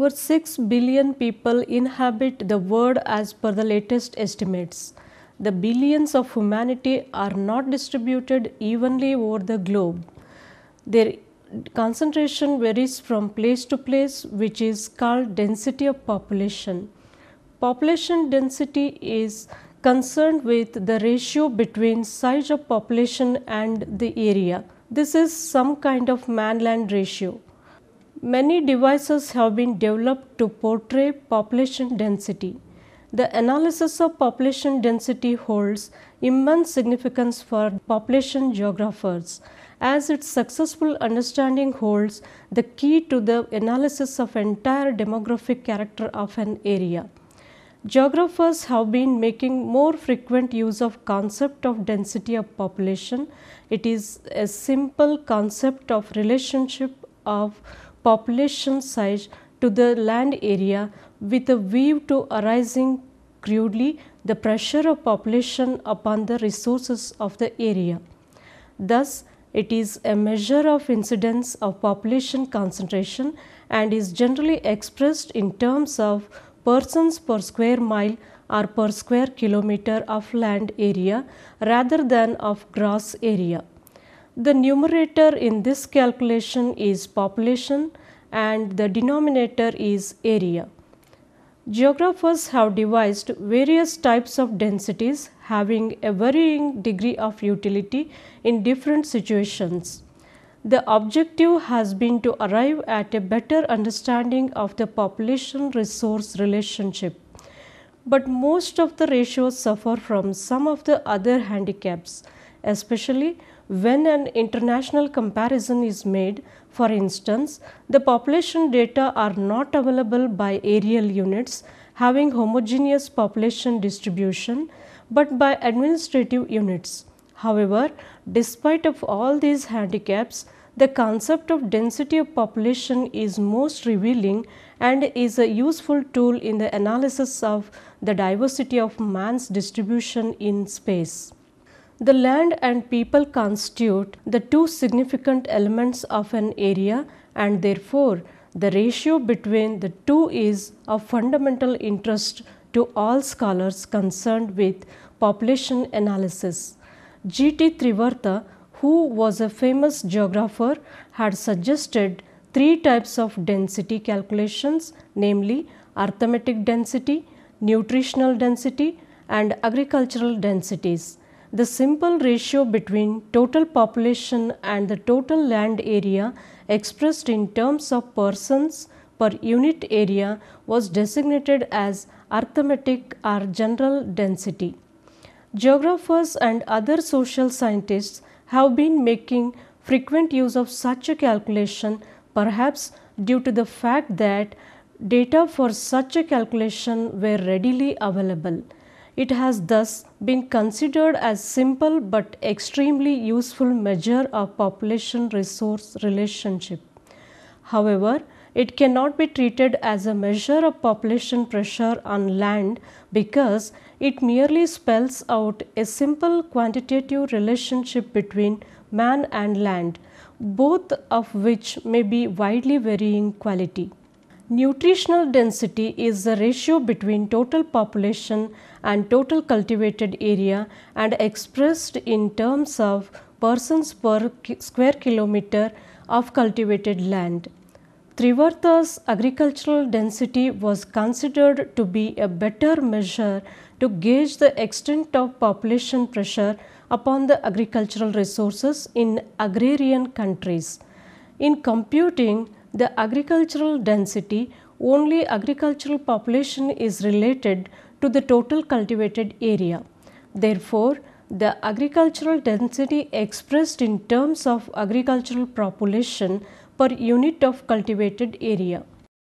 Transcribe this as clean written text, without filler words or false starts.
Over 6 billion people inhabit the world as per the latest estimates. The billions of humanity are not distributed evenly over the globe. Their concentration varies from place to place, which is called density of population. Population density is concerned with the ratio between size of population and the area. This is some kind of man-land ratio. Many devices have been developed to portray population density. The analysis of population density holds immense significance for population geographers, as its successful understanding holds the key to the analysis of entire demographic character of an area. Geographers have been making more frequent use of concept of density of population. It is a simple concept of relationship of population size to the land area with a view to arising crudely the pressure of population upon the resources of the area. Thus, it is a measure of incidence of population concentration and is generally expressed in terms of persons per square mile or per square kilometer of land area rather than of gross area. The numerator in this calculation is population and the denominator is area. Geographers have devised various types of densities having a varying degree of utility in different situations. The objective has been to arrive at a better understanding of the population resource relationship. But most of the ratios suffer from some of the other handicaps, especially when an international comparison is made. For instance, the population data are not available by aerial units having homogeneous population distribution, but by administrative units. However, despite of all these handicaps, the concept of density of population is most revealing and is a useful tool in the analysis of the diversity of man's distribution in space. The land and people constitute the two significant elements of an area, and therefore the ratio between the two is of fundamental interest to all scholars concerned with population analysis. G.T. Trivartha, who was a famous geographer, had suggested three types of density calculations, namely arithmetic density, nutritional density, and agricultural densities. The simple ratio between total population and the total land area expressed in terms of persons per unit area was designated as arithmetic or general density. Geographers and other social scientists have been making frequent use of such a calculation, perhaps due to the fact that data for such a calculation were readily available. It has thus been considered as simple but extremely useful measure of population resource relationship. However, it cannot be treated as a measure of population pressure on land because it merely spells out a simple quantitative relationship between man and land, both of which may be widely varying quality. Nutritional density is the ratio between total population and total cultivated area and expressed in terms of persons per square kilometer of cultivated land. Trivartha's agricultural density was considered to be a better measure to gauge the extent of population pressure upon the agricultural resources in agrarian countries. In computing the agricultural density, only agricultural population is related to the total cultivated area. Therefore, the agricultural density expressed in terms of agricultural population per unit of cultivated area.